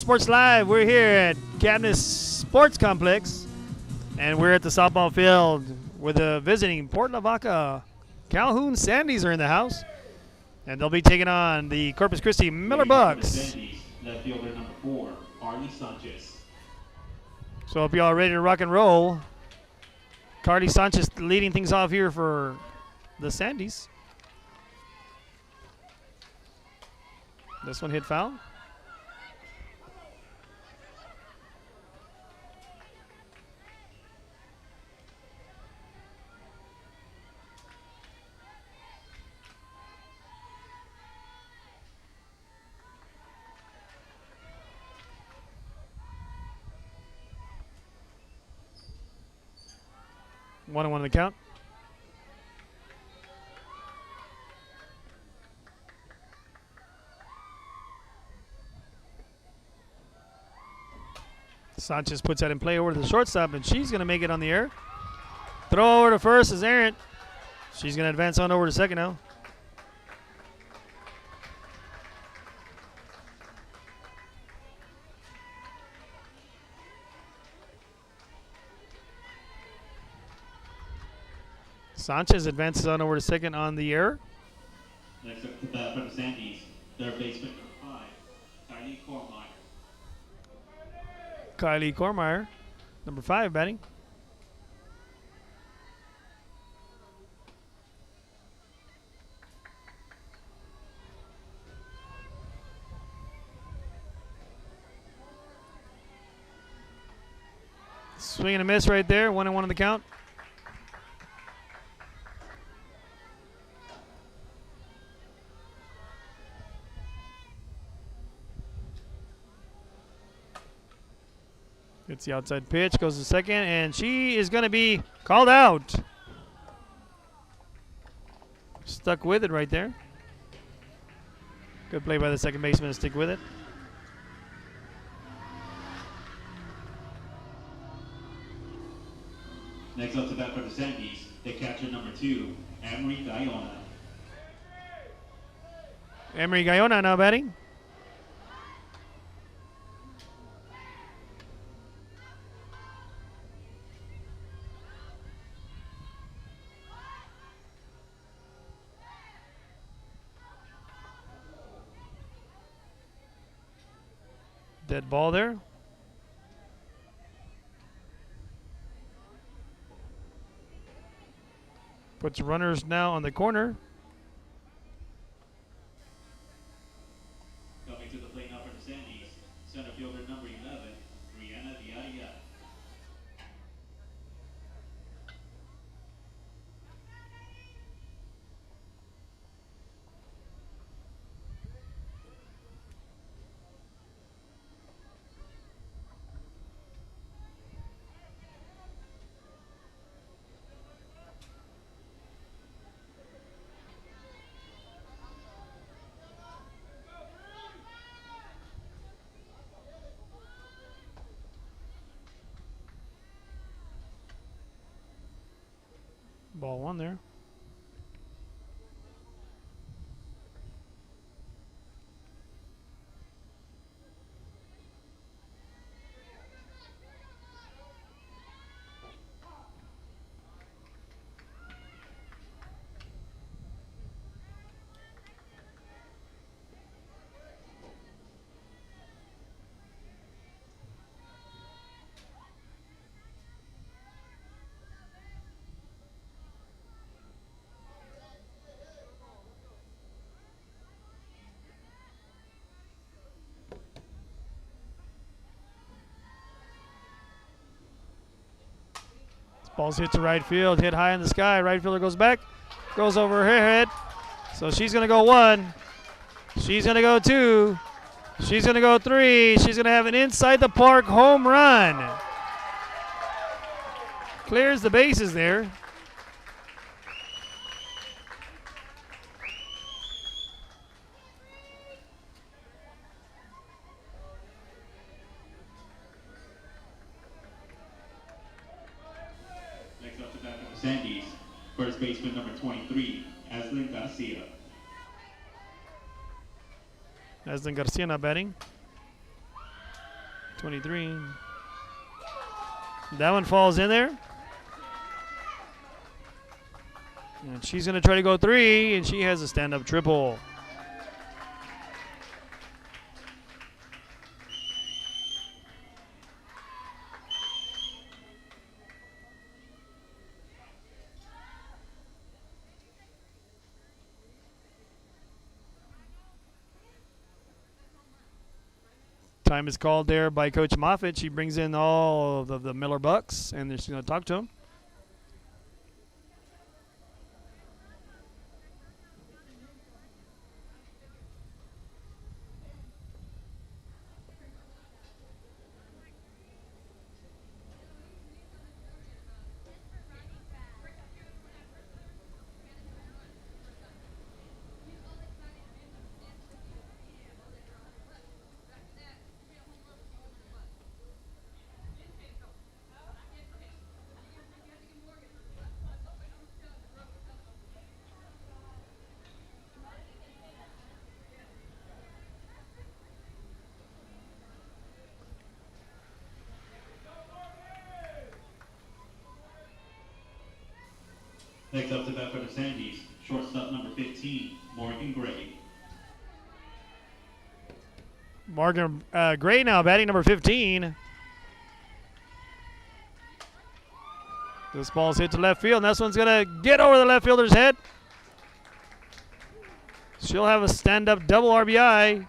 Sports Live. We're here at Cabinet Sports Complex, and we're at the softball field with the visiting Port Lavaca Calhoun Sandys are in the house, and they'll be taking on the Corpus Christi Miller Bucks. Left fielder number 4, Arlie Sanchez. So if y'all ready to rock and roll, Carly Sanchez leading things off here for the Sandys. This one hit foul. One and one in the count. Sanchez puts that in play over to the shortstop, and she's going to make it on the air. Throw over to first is errant. She's going to advance on over to second now. Sanchez advances on over to second on the air. Next up to bat for the Sandys, third baseman number 5, Kylie Cormeyer. Kylie Cormeyer, number 5, batting. Swing and a miss right there. 1 and 1 on the count. It's the outside pitch, goes to second, and she is going to be called out. Stuck with it right there. Good play by the second baseman to stick with it. Next up to bat for the Sandys, the catcher number 2, Emery Guyona. Emery Guyona now batting. Dead ball there. Puts runners now on the corner. Coming to the plate now for the Sandys, center fielder number 11, Brianna Diaria. Ball 1 there. Ball's hit to right field, hit high in the sky. Right fielder goes back, goes over her head. So she's going to go 1. She's going to go 2. She's going to go 3. She's going to have an inside the park home run. Clears the bases there. Next up to bat for the Sandys, first baseman number 23, Aslan Garcia. Aslan Garcia now batting. 23. That one falls in there. And she's going to try to go 3, and she has a stand-up triple. Time is called there by Coach Moffitt. She brings in all of the Miller Bucks, and she's going to talk to them. Next up to bat for the Sandys, shortstop number 15, Morgan Gray. Morgan Gray now batting number 15. This ball's hit to left field, and this one's going to get over the left fielder's head. She'll have a stand-up double RBI.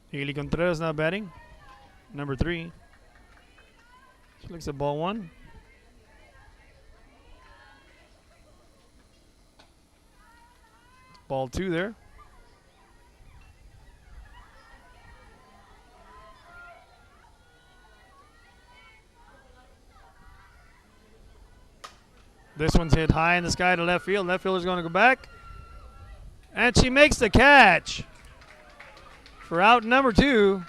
Haley Contreras now batting, number 3. She looks at ball 1. Ball 2 there. This one's hit high in the sky to left field. Left fielder's going to go back. And she makes the catch for out number 2.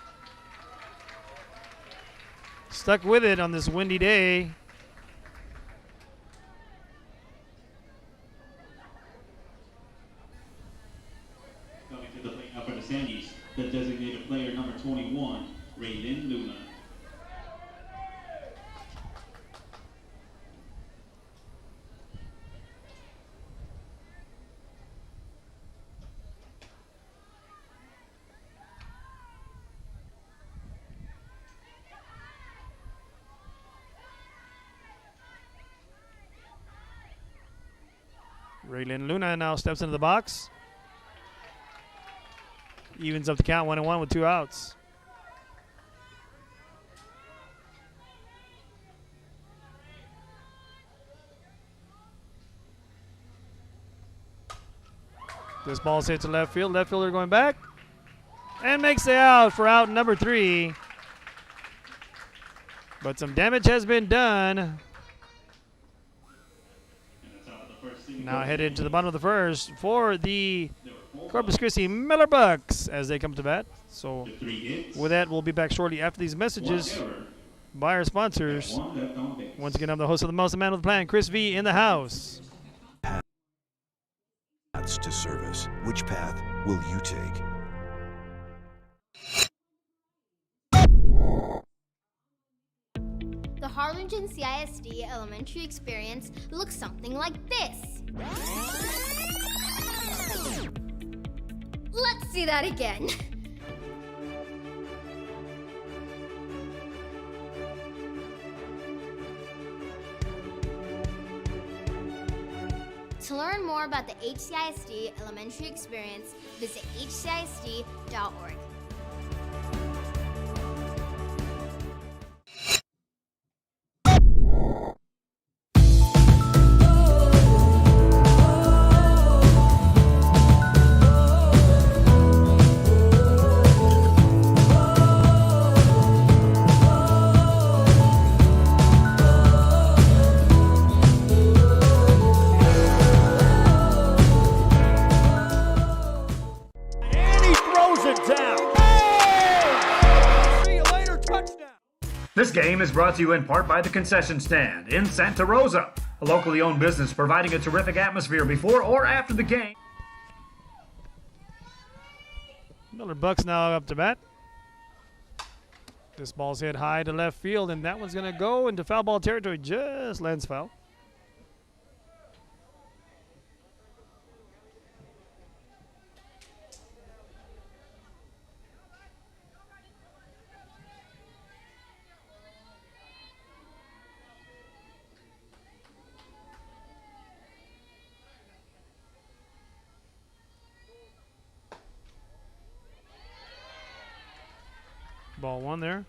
Stuck with it on this windy day. Coming to the plate now for the Sandys, the designated player number 21, Raylin Luna. Raylin Luna now steps into the box. Evens up the count 1-1 with 2 outs. This ball's hit to left field. Left fielder going back and makes the out for out number 3. But some damage has been done. Now headed to the bottom of the first for the Corpus Christi Miller Bucks as they come to bat. So with that, we'll be back shortly after these messages by our sponsors. Once again, I'm the host of the Most, the man with the plan, Chris V, in the house. Paths to service. Which path will you take? The Harlingen CISD elementary experience looks something like this. Let's see that again. To learn more about the HCISD elementary experience, visit hcisd.org. It down. This game is brought to you in part by the Concession Stand in Santa Rosa, a locally owned business providing a terrific atmosphere before or after the game. Miller Bucks now up to bat. This ball's hit high to left field, and that one's going to go into foul ball territory. Just lands foul. Ball one there.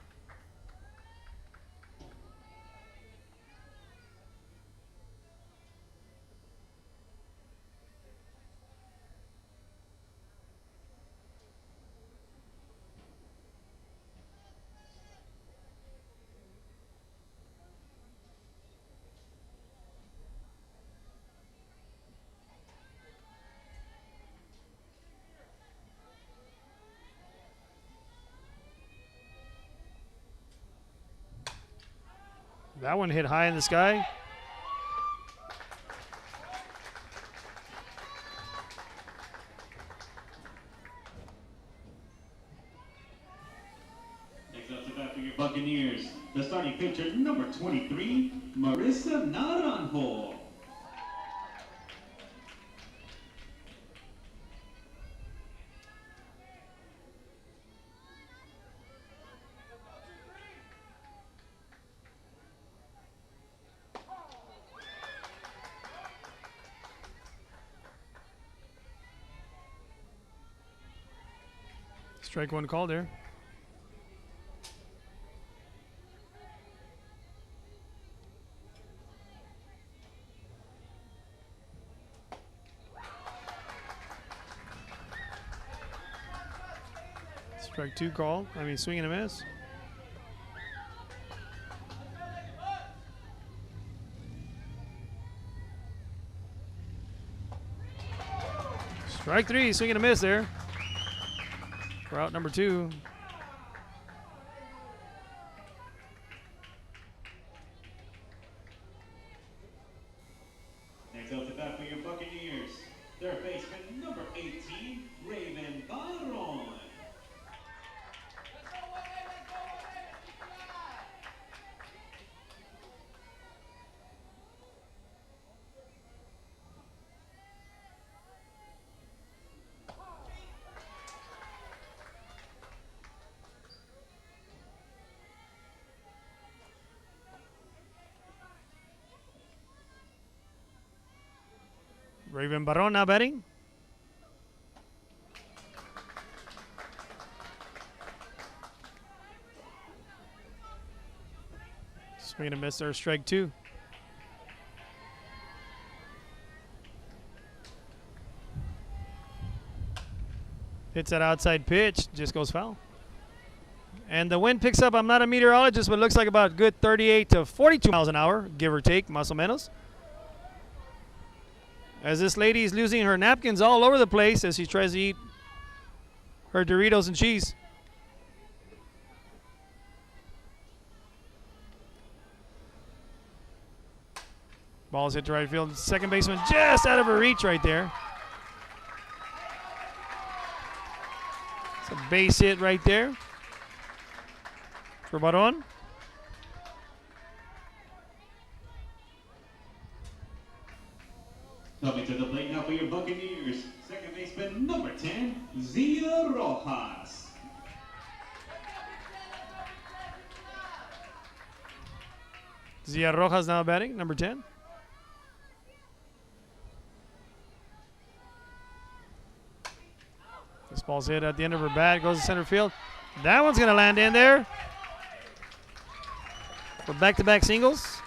That one hit high in the sky. Next up to bat for your Buccaneers, the starting pitcher, number 23, Marissa Naranjo. Strike one call there. Strike two call. Swing and a miss. Strike three, swing and a miss there. We're out number two. Next up to bat for your Buccaneers, their baseman, number 18, Raven Barron. Raven Barron now batting. Swing and a miss there, strike two. Hits that outside pitch, just goes foul. And the wind picks up. I'm not a meteorologist, but it looks like about good 38 to 42 miles an hour, give or take, más o menos. As this lady is losing her napkins all over the place as she tries to eat her Doritos and cheese. Ball's hit to right field. Second baseman just out of her reach right there. It's a base hit right there for Baron. Coming to the plate now for your Buccaneers, second baseman, number 10, Zia Rojas. Zia Rojas now batting, number 10. This ball's hit at the end of her bat, goes to center field. That one's going to land in there for back-to-back singles.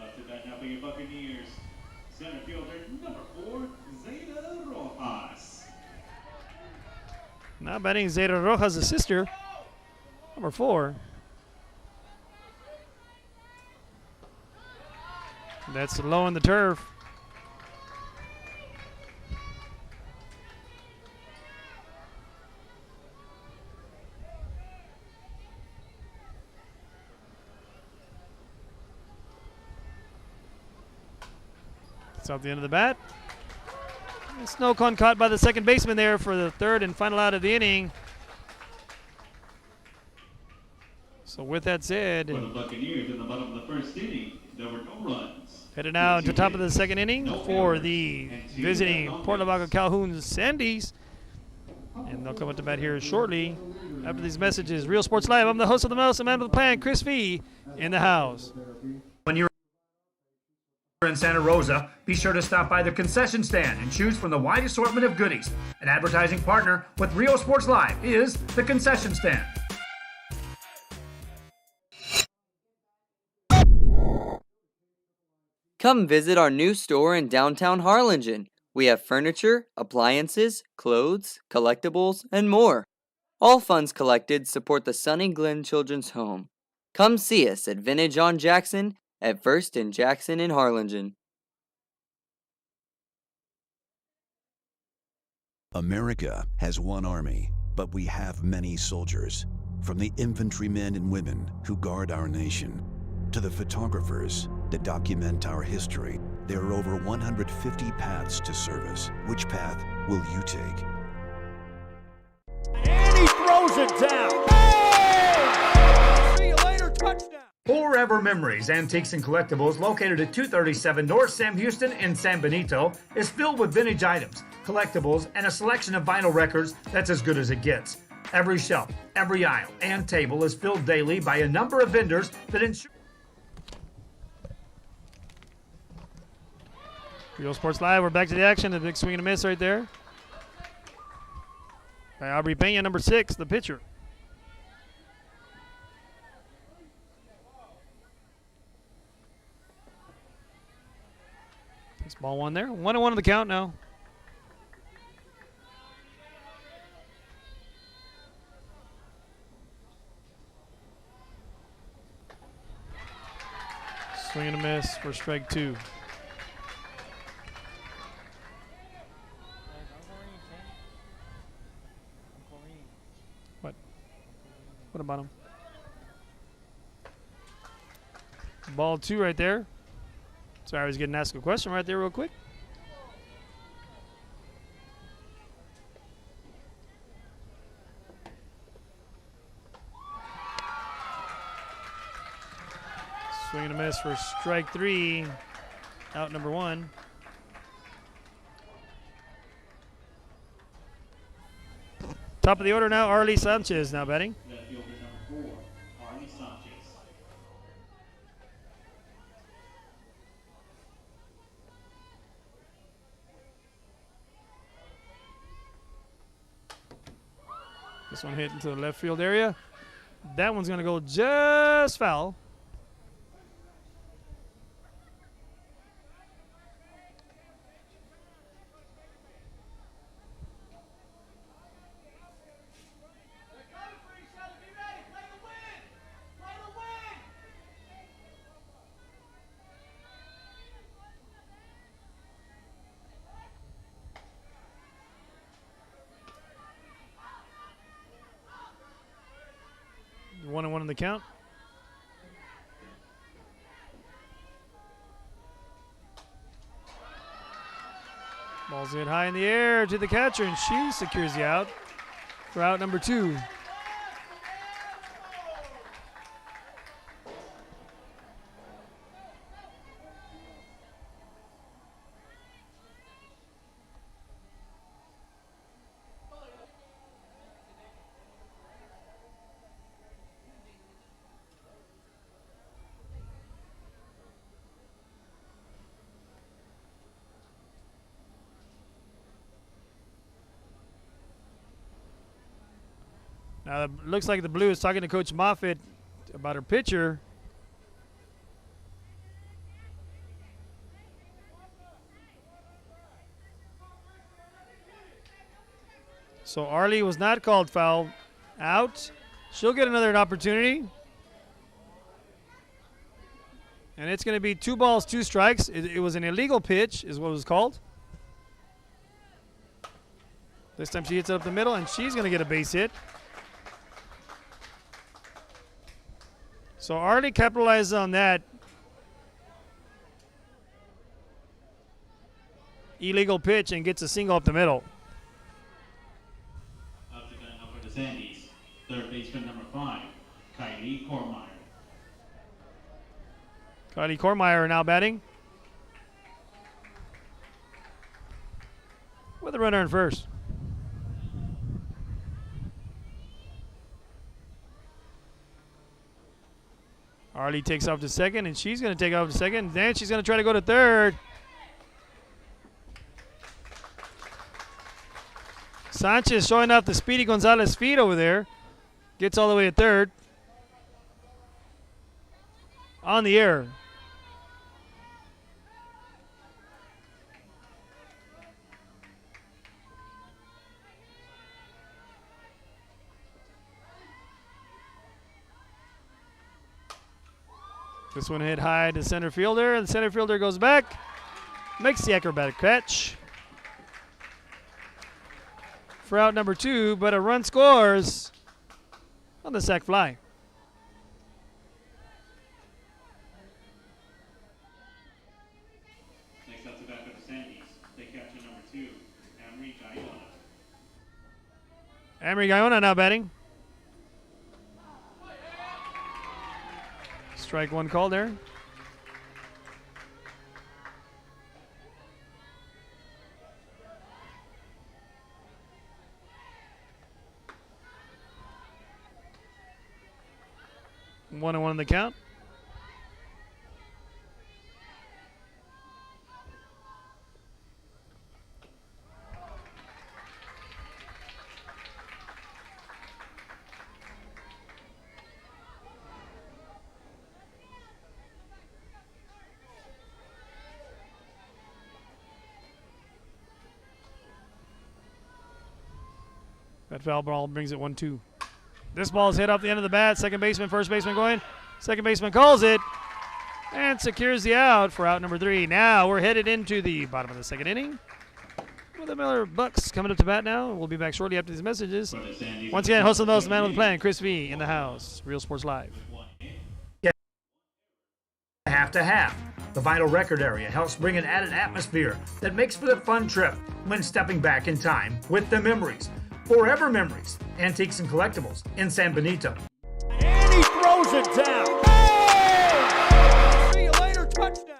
Up to bat now for your Buccaneers, center fielder, number 4, Zeta Rojas. Now batting Zeta Rojas' sister, number 4. That's low in the turf. Gets out the end of the bat. Snow cone caught by the second baseman there for the third and final out of the inning. So with that said, For the Buccaneers in the bottom of the first inning, there were no runs. headed now to top of the second inning for the visiting Port Lavaca Calhoun Sandies. And they'll come up to bat here shortly after these messages. Real Sports Live. I'm the host of the Mouse, the man with the plan, Chris Fee, in the house. When you're in Santa Rosa, be sure to stop by the concession stand and choose from the wide assortment of goodies. An advertising partner with Rio Sports Live is the concession stand. Come visit our new store in downtown Harlingen. We have furniture, appliances, clothes, collectibles, and more. All funds collected support the Sunny Glen Children's Home. Come see us at Vintage on Jackson at First and Jackson in Harlingen. America has one army, but we have many soldiers. From the infantrymen and women who guard our nation, to the photographers that document our history, there are over 150 paths to service. Which path will you take? And he throws it down. Oh! See you later, touchdown. Forever Memories, Antiques and Collectibles, located at 237 North Sam Houston in San Benito, is filled with vintage items, collectibles, and a selection of vinyl records that's as good as it gets. Every shelf, every aisle, and table is filled daily by a number of vendors that ensure... Real Sports Live, we're back to the action. A big swing and a miss right there by Aubrey Pena, number 6, the pitcher. This ball one there. 1-1 on the count now. Swing and a miss for strike 2. What about him? Ball 2 right there. Sorry, I was getting asked a question right there real quick. Swing and a miss for strike 3. Out number 1. Top of the order now, Arlie Sanchez now batting. Left fielder number 4, Arlie Sanchez. This one hit into the left field area. That one's going to go just foul. One and one in the count. Ball's hit high in the air to the catcher, and she secures the out for out number 2. Now, it looks like the Blue is talking to Coach Moffitt about her pitcher. So Arlie was not called foul. Out. She'll get another opportunity. And it's going to be 2 balls, 2 strikes. It was an illegal pitch is what it was called. This time she hits it up the middle, and she's going to get a base hit. So Arlie capitalized on that. illegal pitch and gets a single up the middle. Up to bat now for the Sandies. Third baseman number 5, Kylie Cormeyer. Kylie Cormeyer now batting. With a runner in first. Arlie takes off to second, and she's going to take off to second. Then she's going to try to go to third. Sanchez showing off the Speedy Gonzalez feet over there. Gets all the way to third. On the air. This one hit high to center fielder, and the center fielder goes back, makes the acrobatic catch for out number 2, but a run scores on the sac fly. Next up to bat for the Sandies, they capture number 2, Amory Guyona. Amory Guyona now batting. Strike one call there. One and one in the count. That foul ball brings it 1-2. This ball is hit off the end of the bat. Second baseman, first baseman going. Second baseman calls it and secures the out for out number 3. Now we're headed into the bottom of the second inning with the Miller Bucks coming up to bat now. We'll be back shortly after these messages. Once again, host of those, the man with the plan, Chris V. in the house. Real Sports Live. Half to half. The vinyl record area helps bring an added atmosphere that makes for a fun trip when stepping back in time with the memories. Forever Memories, Antiques and Collectibles in San Benito. And he throws it down. Hey! See you later, touchdown.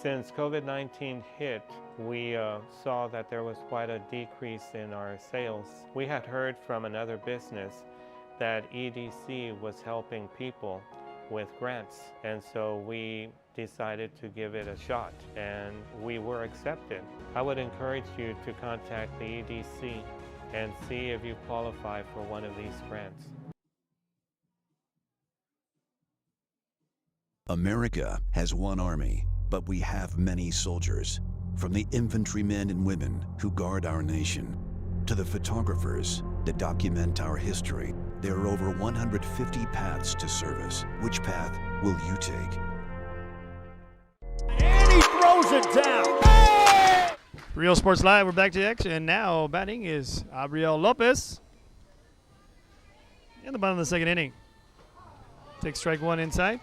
Since COVID-19 hit, we saw that there was quite a decrease in our sales. We had heard from another business that EDC was helping people with grants, and so we decided to give it a shot, and we were accepted. I would encourage you to contact the EDC and see if you qualify for one of these grants. America has one army, but we have many soldiers. From the infantrymen and women who guard our nation, to the photographers that document our history, there are over 150 paths to service. Which path will you take? And he throws it down. Hey! Real Sports Live, we're back to action, and now batting is Abriel Lopez in the bottom of the second inning. Takes strike one inside.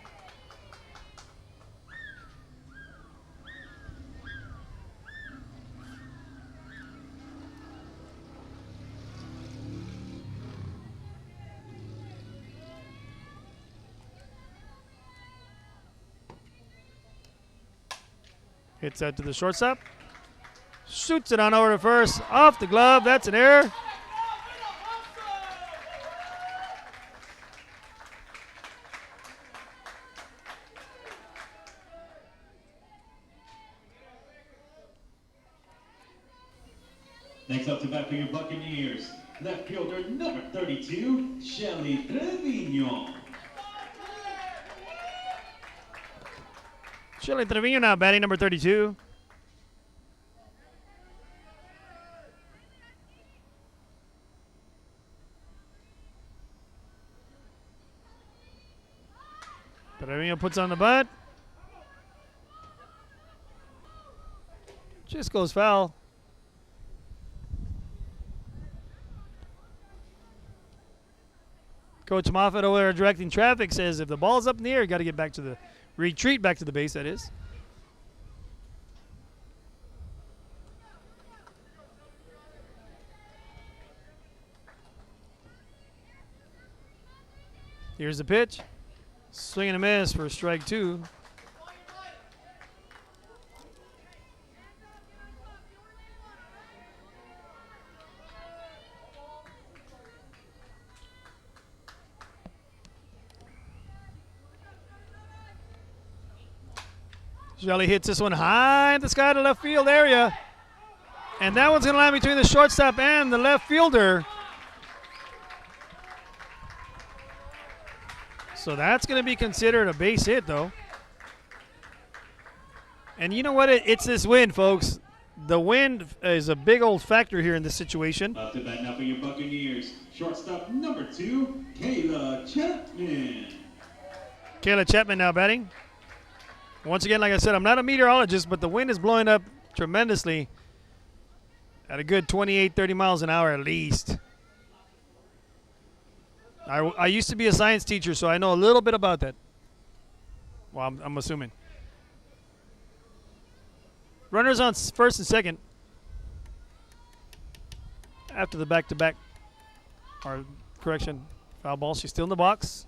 Hits out to the shortstop. Shoots it on over to first. Off the glove. That's an error. Next up to bat for your Buccaneers, left fielder number 32, Shelly Trevino. Shelly Trevino now batting number 32. Carabino puts on the butt. Just goes foul. Coach Moffitt over there directing traffic says if the ball's up in the air, you got to get back to the retreat back to the base, that is. Here's the pitch. Swing and a miss for strike 2. Shelley hits this one high in the sky to left field area. And that one's going to land between the shortstop and the left fielder. So that's going to be considered a base hit, though. And you know what? It's this wind, folks. The wind is a big old factor here in this situation. Up to bat now for your Buccaneers. Shortstop number 2, Kayla Chapman. Kayla Chapman now batting. Once again, like I said, I'm not a meteorologist, but the wind is blowing up tremendously at a good 28, 30 miles an hour at least. I used to be a science teacher, so I know a little bit about that. Well, I'm assuming. Runners on first and second. After the back-to-back, or correction, foul ball. She's still in the box.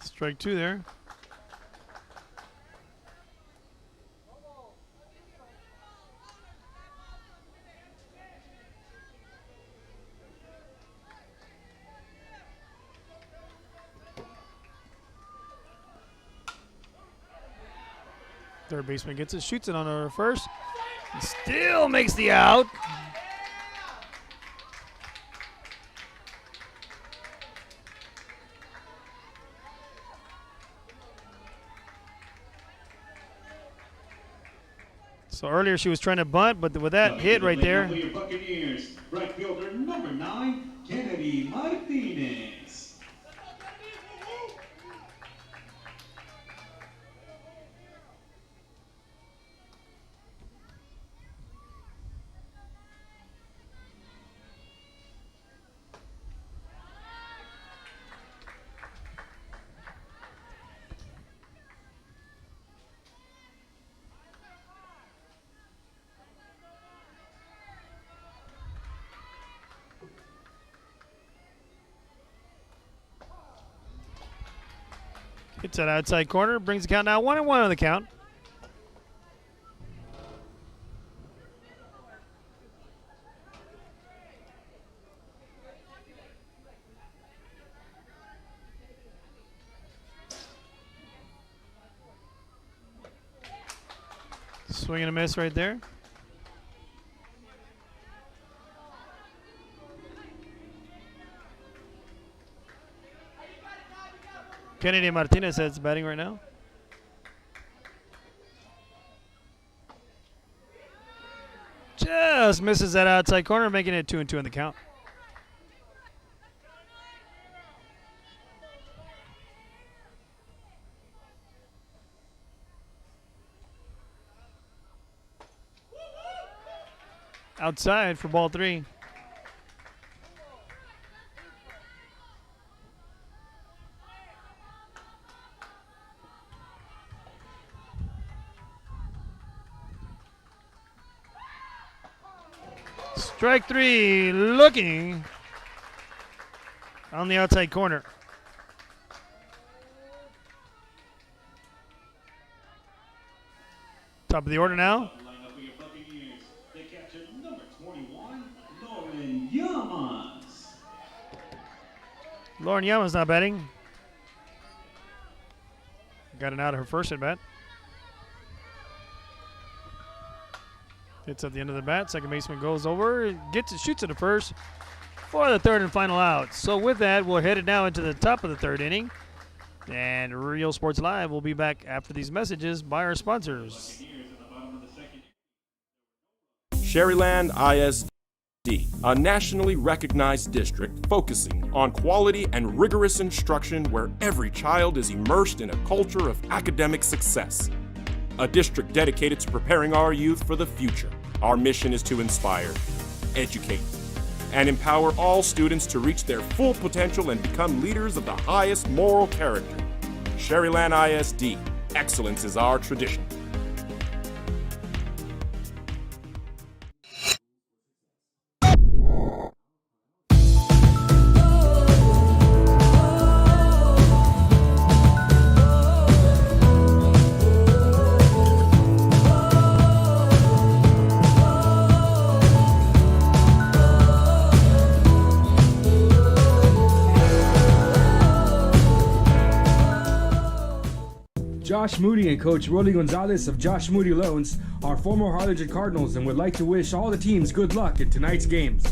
Strike 2 there. Third baseman gets it, shoots it on her first. And still makes the out. So earlier she was trying to bunt, but with that hit right there. For your Buccaneers, right fielder number 9, Kennedy Martinez. Hits that outside corner, brings the count now 1-1 on the count. Swing and a miss right there. Kennedy Martinez is batting right now. Just misses that outside corner, making it 2-2 in the count. Outside for ball 3. Strike 3, looking on the outside corner. Top of the order now. They captured number 21, Lauren Yamas. Lauren Yamas not batting. Got it out of her first at bat. Hits at the end of the bat. Second baseman goes over, gets it, shoots it to first for the third and final out. So with that, we're headed now into the top of the third inning. And Real Sports Live will be back after these messages by our sponsors. Sherryland ISD, a nationally recognized district focusing on quality and rigorous instruction where every child is immersed in a culture of academic success. A district dedicated to preparing our youth for the future. Our mission is to inspire, educate, and empower all students to reach their full potential and become leaders of the highest moral character. Sherryland ISD, excellence is our tradition. Josh Moody and Coach Rolly Gonzalez of Josh Moody Loans are former Harlingen Cardinals and would like to wish all the teams good luck in tonight's games.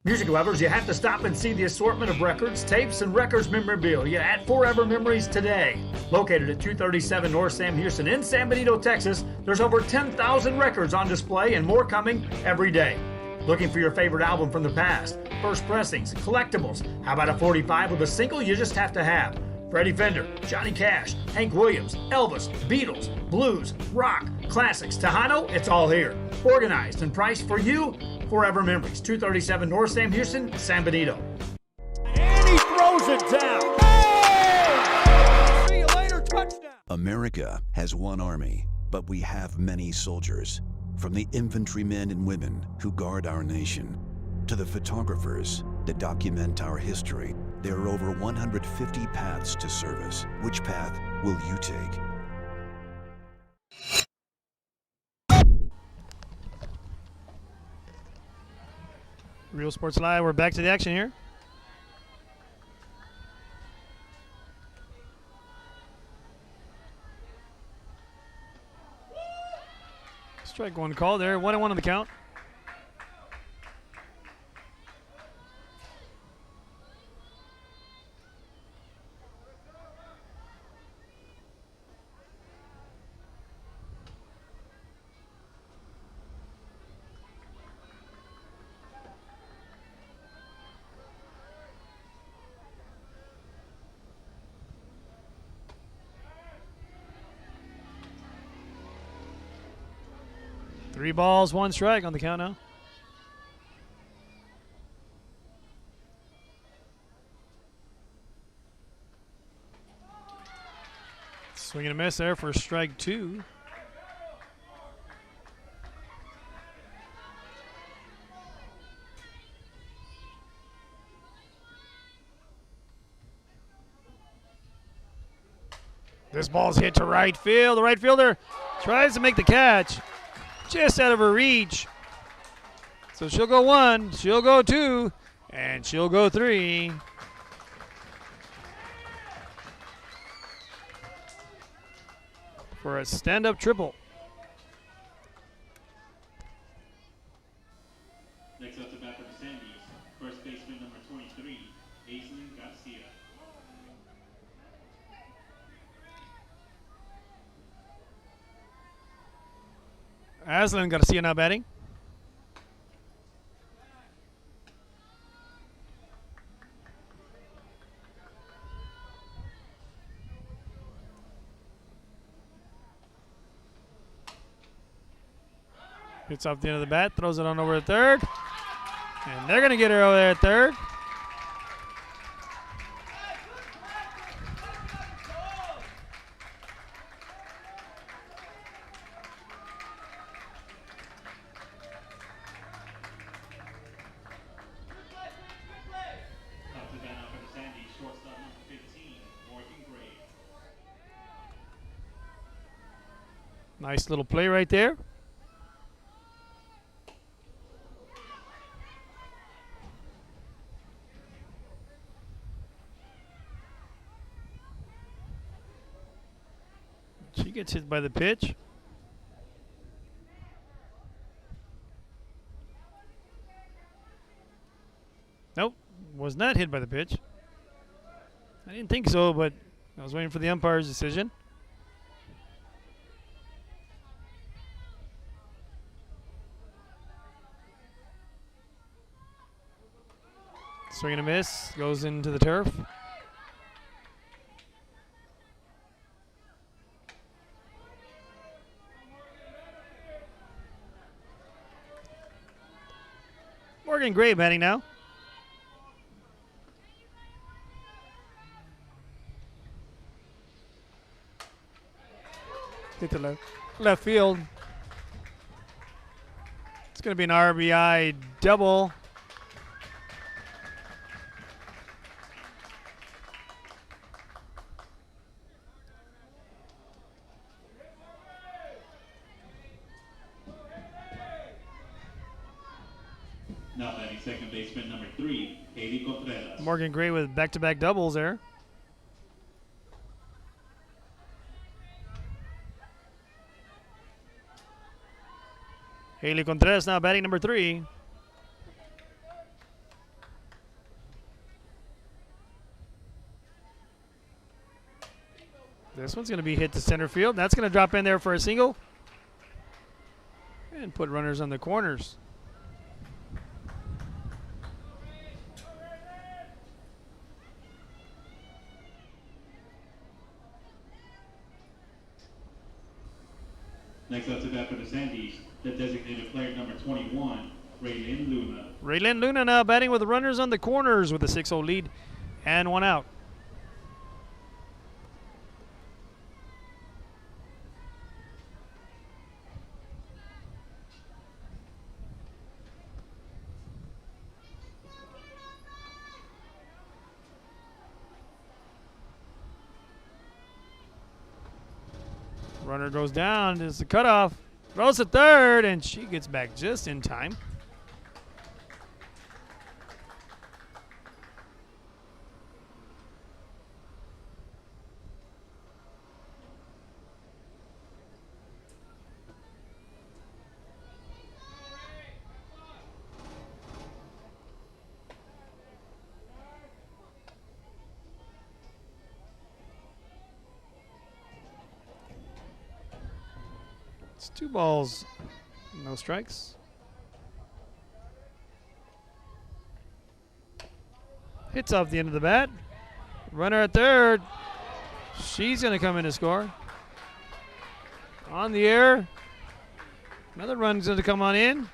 Music lovers, you have to stop and see the assortment of records, tapes, and records memorabilia at Forever Memories today. Located at 237 North Sam Houston in San Benito, Texas, there's over 10,000 records on display and more coming every day. Looking for your favorite album from the past, first pressings, collectibles. How about a 45 with a single you just have to have? Freddie Fender, Johnny Cash, Hank Williams, Elvis, Beatles, blues, rock, classics, Tejano, it's all here. Organized and priced for you. Forever Memories, 237 North Sam Houston, San Benito. And he throws it down. Hey! See you later, touchdown. America has one army, but we have many soldiers. From the infantrymen and women who guard our nation, to the photographers that document our history, there are over 150 paths to service. Which path will you take? Real Sports Live, we're back to the action here. Strike one call there, 1-1 on the count. Three balls, one strike on the count now. Swing and a miss there for strike two. This ball's hit to right field. The right fielder tries to make the catch. Just out of her reach. So she'll go one, she'll go two, and she'll go three. For a stand-up triple. Next up to bat for the Sandys, first baseman number 23, Aislinn Garcia. Aislinn Garcia now batting. Hits off the end of the bat, throws it on over to third. And they're going to get her over there at third. Nice little play right there. She gets hit by the pitch. Nope, was not hit by the pitch. I didn't think so, but I was waiting for the umpire's decision. Swing and a miss, goes into the turf. Morgan Gray batting now. Hit the left field. It's going to be an RBI double. Now batting second baseman number 3, Haley Contreras. Morgan Gray with back-to-back doubles there. Haley Contreras now batting number 3. This one's going to be hit to center field. That's going to drop in there for a single. And put runners on the corners. Next up to bat for the Sandies, the designated player number 21, Raylin Luna. Raylin Luna now batting with the runners on the corners with a 6-0 lead and 1 out. Runner goes down. It's the cutoff. Throws to third, and she gets back just in time. It's 2 balls, no strikes. Hits off the end of the bat. Runner at third. She's going to come in to score. On the air. Another run's going to come on in.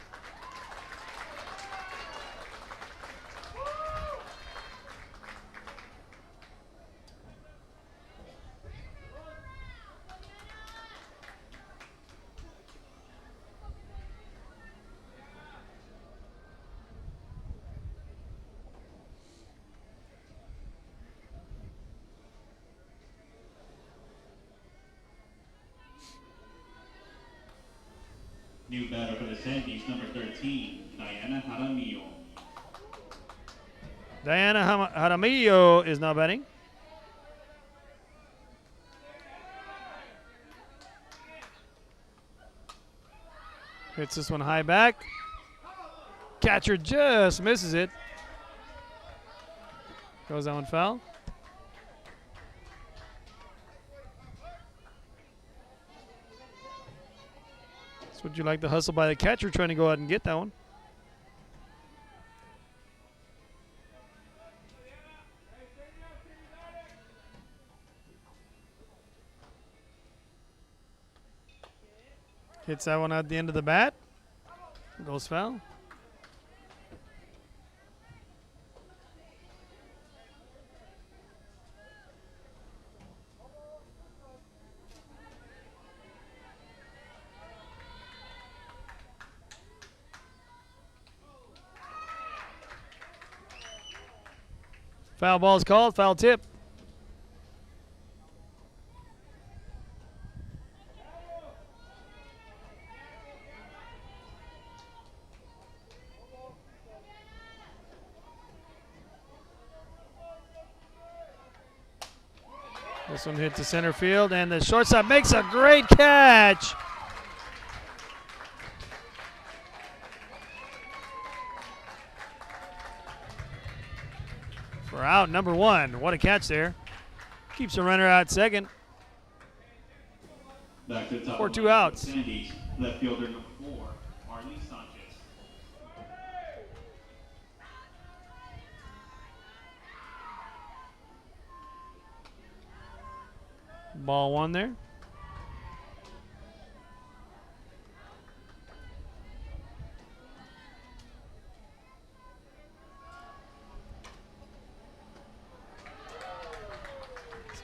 New batter for the Sandies, number 13, Diana Jaramillo. Diana Jaramillo is now batting. Hits this one high back. Catcher just misses it. Goes that one foul. Would you like the hustle by the catcher trying to go out and get that one? Hits that one at the end of the bat. Goes foul. Foul ball is called. Foul tip. This one hit to center field, and the shortstop makes a great catch. For out number one. What a catch there. Keeps a runner out second. Back to the top For of two the lineup, outs. Sandy's left fielder number 4, Arlie Sanchez. Ball one there.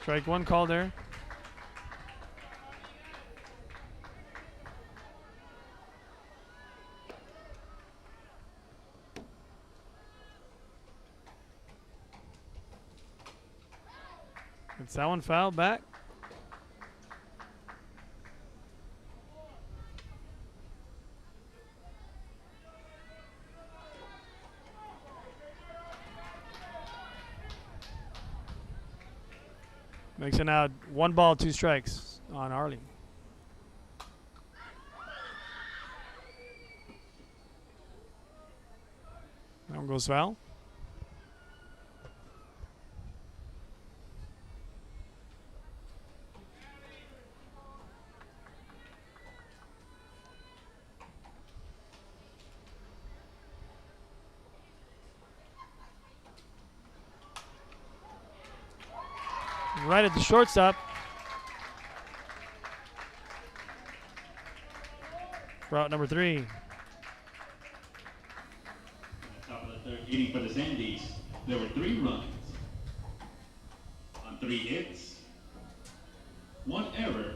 Strike one call there. It's that one fouled back. Makes it now 1 ball, 2 strikes on Arlie. That one goes foul. Right at the shortstop. Route number 3. Top of the third inning for the Sandies. There were 3 runs on 3 hits, 1 error,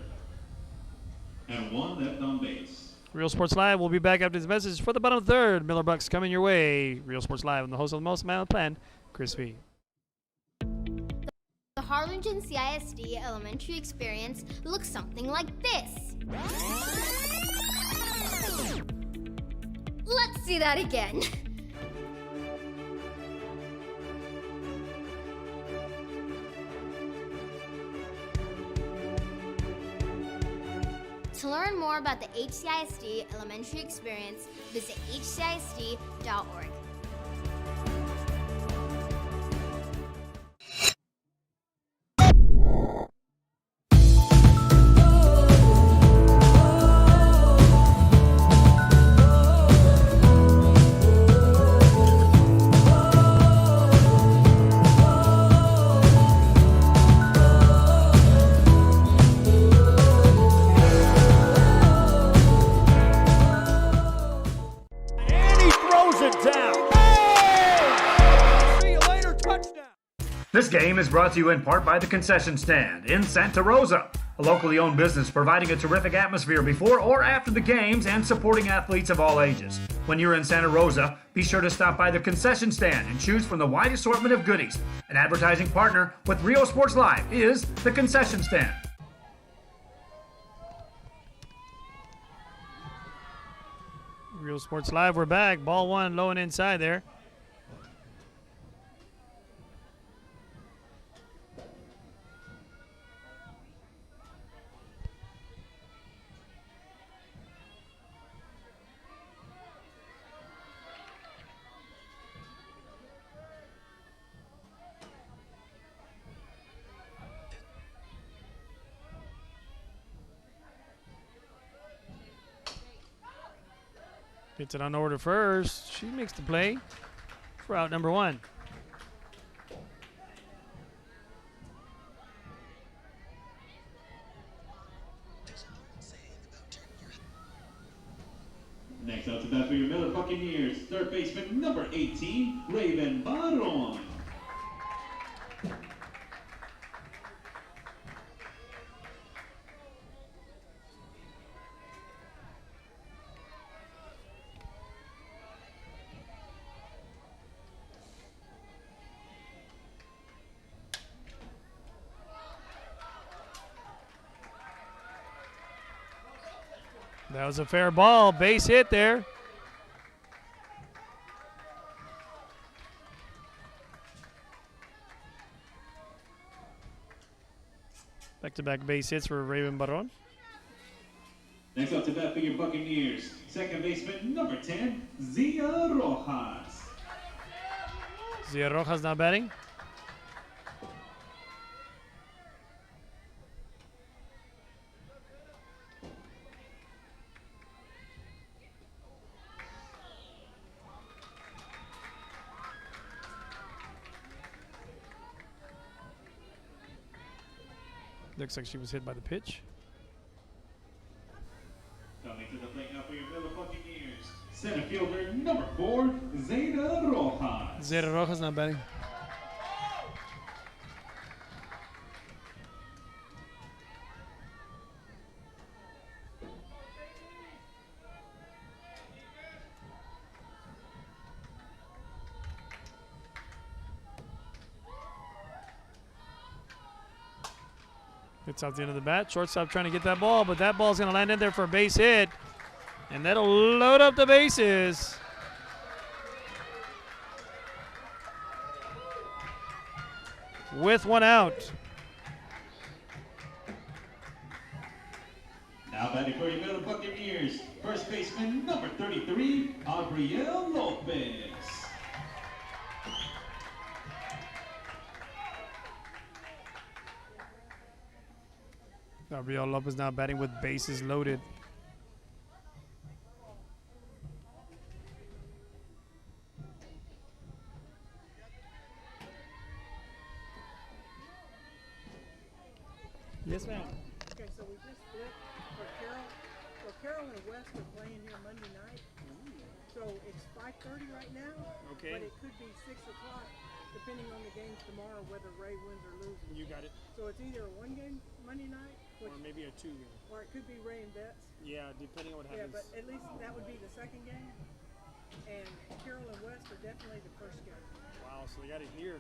and 1 left on base. Real Sports Live will be back after this message for the bottom of the third. Miller Bucks coming your way. Real Sports Live and the host of the most man on the plan, Chris V. The Harlingen CISD elementary experience looks something like this. Let's see that again. To learn more about the HCISD elementary experience, visit hcisd.org. This game is brought to you in part by the Concession Stand in Santa Rosa, a locally owned business providing a terrific atmosphere before or after the games and supporting athletes of all ages. When you're in Santa Rosa, be sure to stop by the Concession Stand and choose from the wide assortment of goodies. An advertising partner with Rio Sports Live is the Concession Stand. Real Sports Live, we're back. Ball one, low and inside there. Hits it on over to first. She makes the play for out number 1. Next out to bat for your Miller Buccaneers, third baseman number 18, Raven Baron. That was a fair ball. Base hit there. Back-to-back base hits for Raven Baron. Next up to bat for your Buccaneers, second baseman number 10, Zia Rojas. Zia Rojas now batting. Looks like she was hit by the pitch. Coming to the plate now for your Miller Buccaneers, center fielder number 4, Zeta Rojas. Zeta Rojas not batting. It's out the end of the bat. Shortstop trying to get that ball, but that ball's going to land in there for a base hit. And that'll load up the bases. With one out. Now batting for your Miller Buccaneers, first baseman number 33, Abriel Lopez. Gabriel Lopez now batting with bases loaded. Yes, ma'am. Okay, so we just split for Carol. So Carol and West are playing here Monday night. So it's 5:30 right now. Okay. But it could be 6 o'clock, depending on the games tomorrow, whether Ray wins or loses. You got it. So it's either a one game Monday night, Or maybe a 2 game. or it could be Ray and Betts. Yeah, depending on what Yeah, happens. but at least that would be the second game. And Carol and West are definitely the first game. Wow, so they got it here.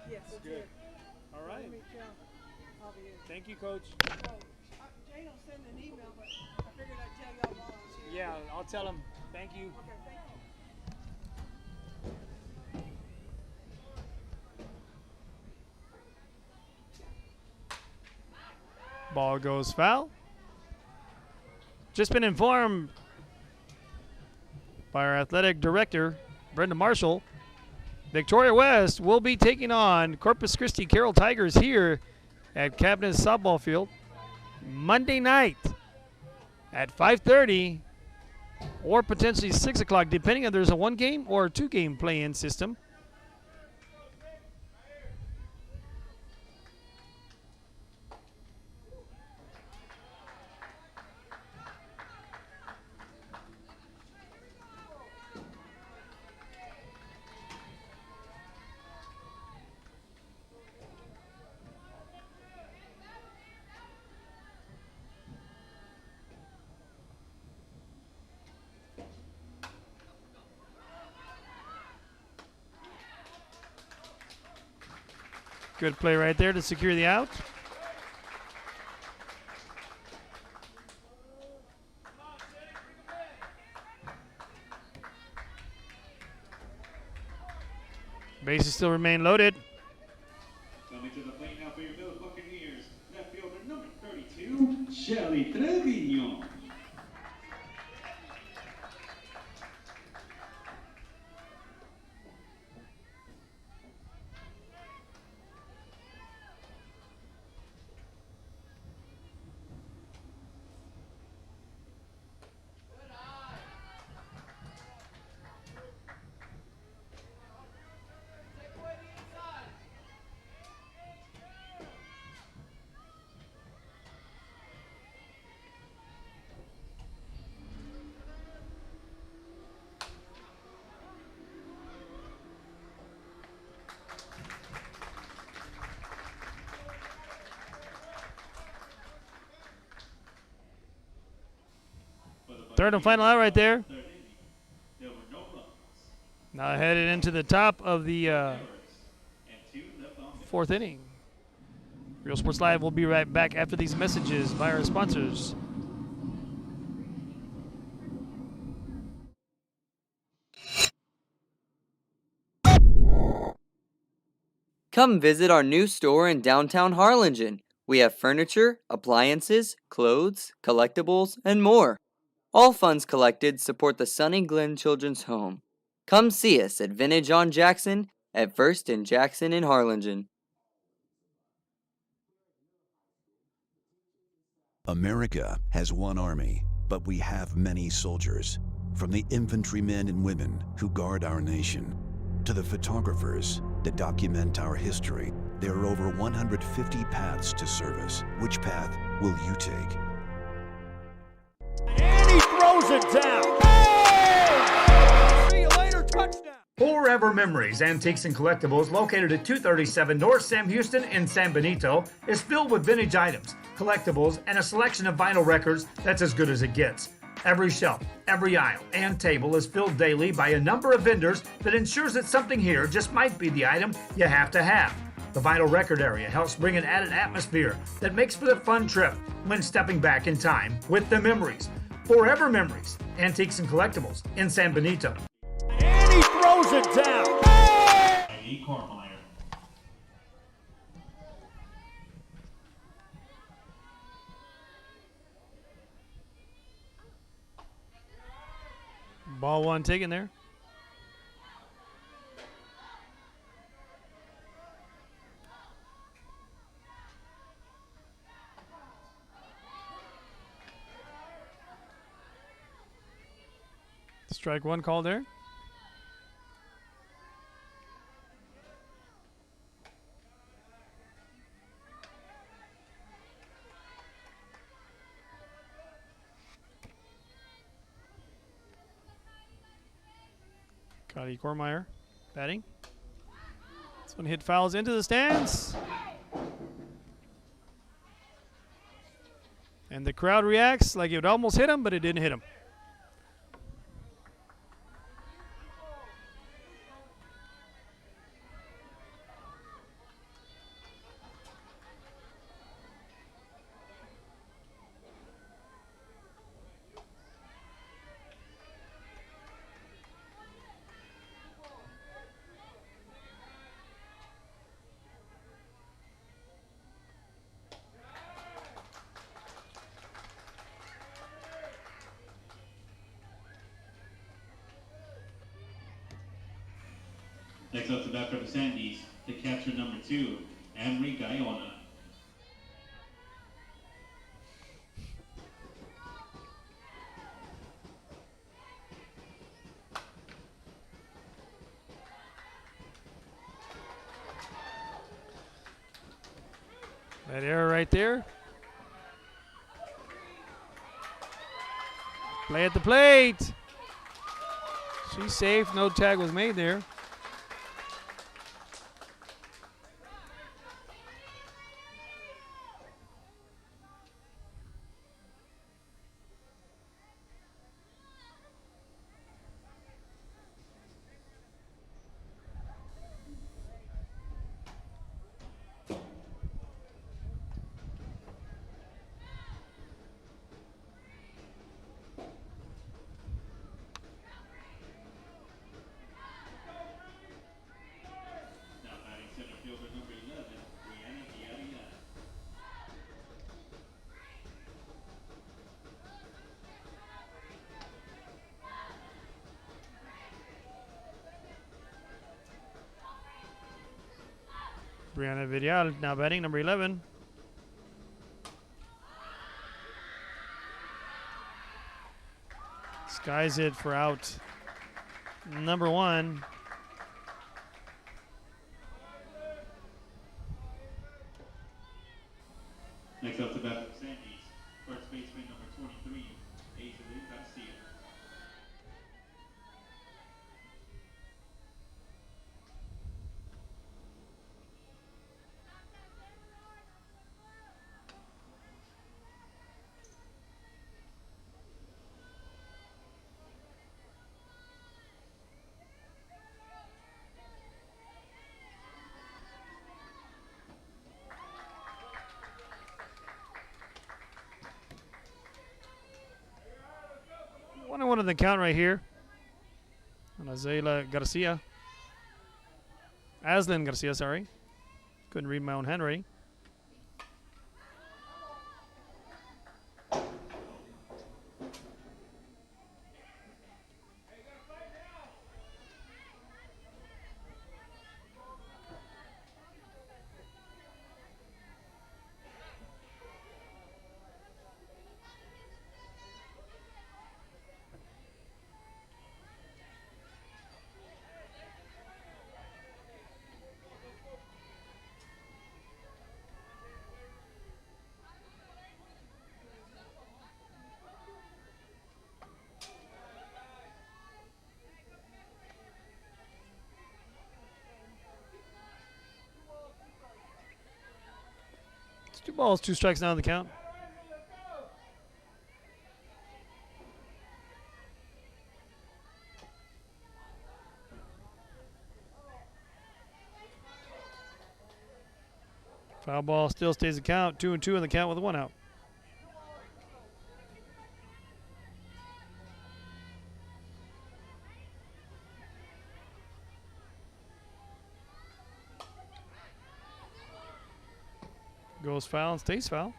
Yes, That's it's good. it. All So right. let me tell Javier. Thank you, Coach. So, Jane will send an email, but I figured I'd tell y'all while I was here. Yeah, I'll tell him. Thank you. Okay, thank you. Ball goes foul. Just been informed by our athletic director, Brenda Marshall, Victoria West will be taking on Corpus Christi Carroll Tigers here at Cabinet Softball Field Monday night at 5:30 or potentially 6 o'clock, depending on there's a 1 game or a 2 game play-in system. Good play right there to secure the out. Bases still remain loaded. Coming to the plate now for your Miller Buccaneers, left fielder number 32, Shelly Trevino. Third and final out right there. There were no runs. Now headed into the top of the And 2 left on base. 4th inning. Real Sports Live will be right back after these messages by our sponsors. Come visit our new store in downtown Harlingen. We have furniture, appliances, clothes, collectibles, and more. All funds collected support the Sunny Glen Children's Home. Come see us at Vintage on Jackson at First and Jackson in Harlingen. America has one army, but we have many soldiers. From the infantrymen and women who guard our nation, to the photographers that document our history, there are over 150 paths to service. Which path will you take? And he throws it down. Hey! See you later, touchdown. Forever Memories, Antiques and Collectibles, located at 237 North Sam Houston in San Benito, is filled with vintage items, collectibles, and a selection of vinyl records that's as good as it gets. Every shelf, every aisle, and table is filled daily by a number of vendors that ensures that something here just might be the item you have to have. The vinyl record area helps bring an added atmosphere that makes for the fun trip when stepping back in time with the memories. Forever Memories, Antiques and Collectibles in San Benito. And he throws it down. Hey! Ball one taken there. Strike one call there. Cody Kormeyer batting. This one hit fouls into the stands. And the crowd reacts like it would almost hit him, but it didn't hit him. Next up to bat for the Sandies, the catcher number 2, Henry Guyona. That error right there. Play at the plate. She's safe. No tag was made there. Brianna Vidal now batting, number 11. Skies it for out number 1. Next up to bat for the Sandies, first baseman number 23, Azalee Garcia. One on the count right here. And Azalea Garcia. Aslan Garcia, sorry. Couldn't read my own handwriting. 2 balls, 2 strikes now in the count. Foul ball still stays the count. 2-2 in the count with 1 out. Goes foul and stays foul.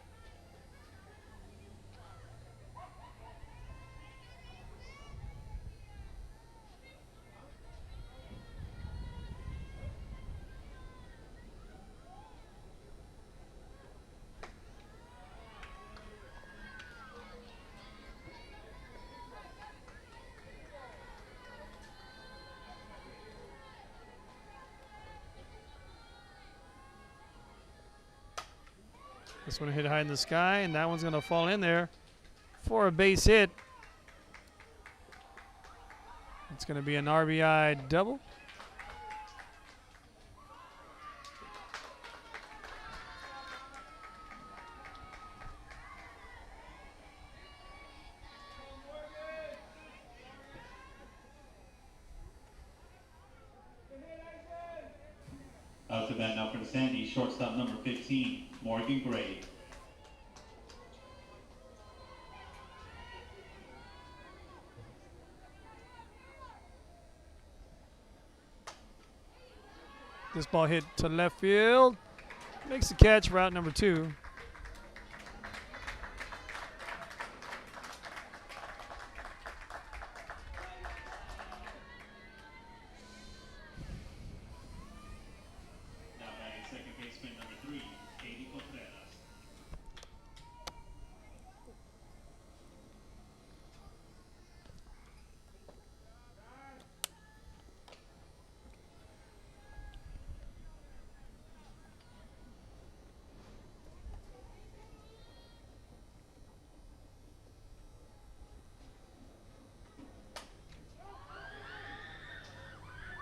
This one hit high in the sky, and that one's going to fall in there for a base hit. It's going to be an RBI double. Out to bat now for the Sandy, shortstop number 15, Morgan Gray. This ball hit to left field. Makes the catch, route number 2. Now batting second baseman number 3, Katie Contreras.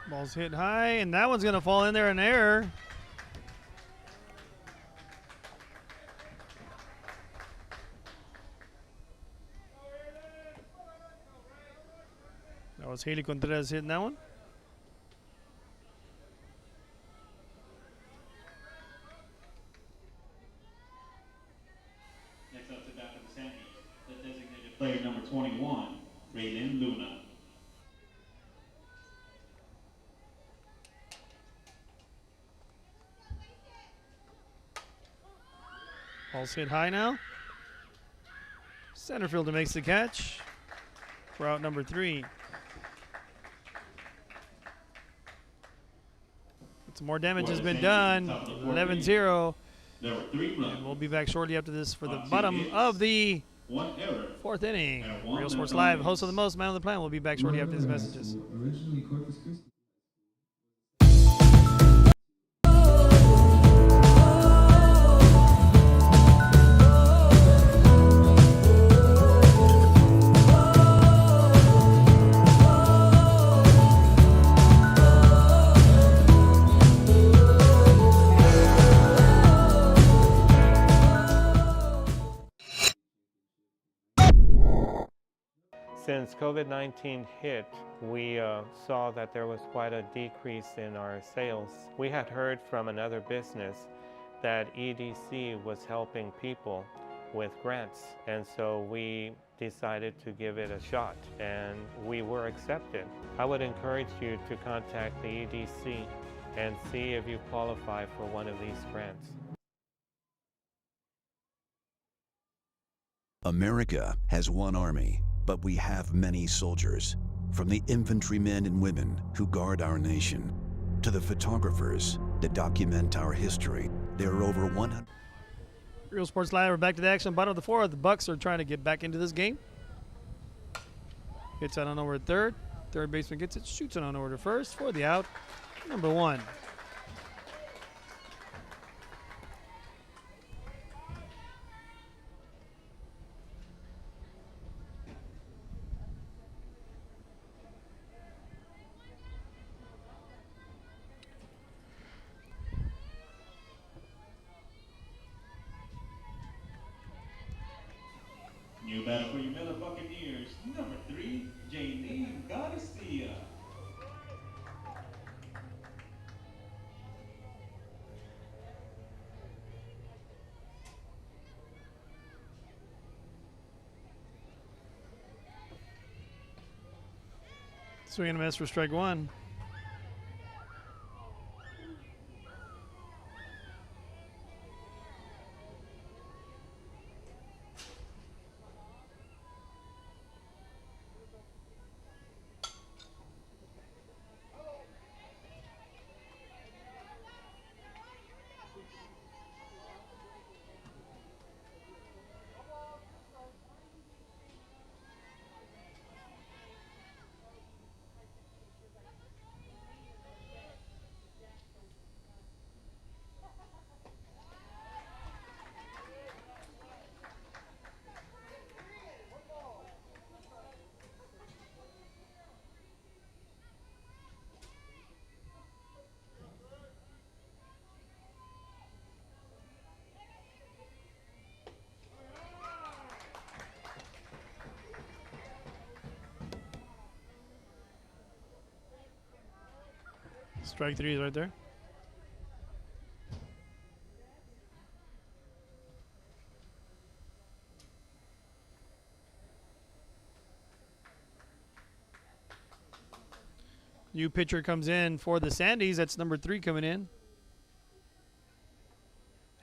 Ball's hit high, and that one's going to fall in there, an error. That was Haley Contreras hitting that one. Next up to bat for the Sandy, the designated player number 21, Raylin Luna. Ball's hit high now. Center fielder makes the catch. Route number 3. Some more damage has been done. 11-0. And we'll be back shortly after this for the bottom of the 4th inning. Real Sports Live, host of the most, man on the planet. We'll be back shortly after these messages. Since COVID-19 hit, we saw that there was quite a decrease in our sales. We had heard from another business that EDC was helping people with grants, and so we decided to give it a shot, and we were accepted. I would encourage you to contact the EDC and see if you qualify for one of these grants. America has one army, but we have many soldiers. From the infantrymen and women who guard our nation, to the photographers that document our history. There are over 100. Real Sports Live, we're back to the action. Bottom of the 4th, the Bucks are trying to get back into this game. Hits out on over at third. Third baseman gets it, shoots it on over to first for the out. Number 1. Swing and a miss for strike one. Strike three is right there. New pitcher comes in for the Sandys. That's number 3 coming in.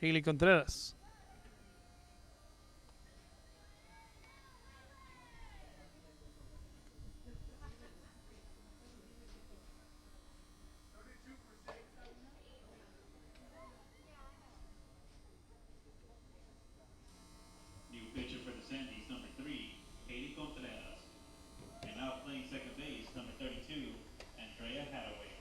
Haley Contreras. New pitcher for the Sandys, number 3, Haley Contreras. And now playing second base, number 32, Andrea Hathaway.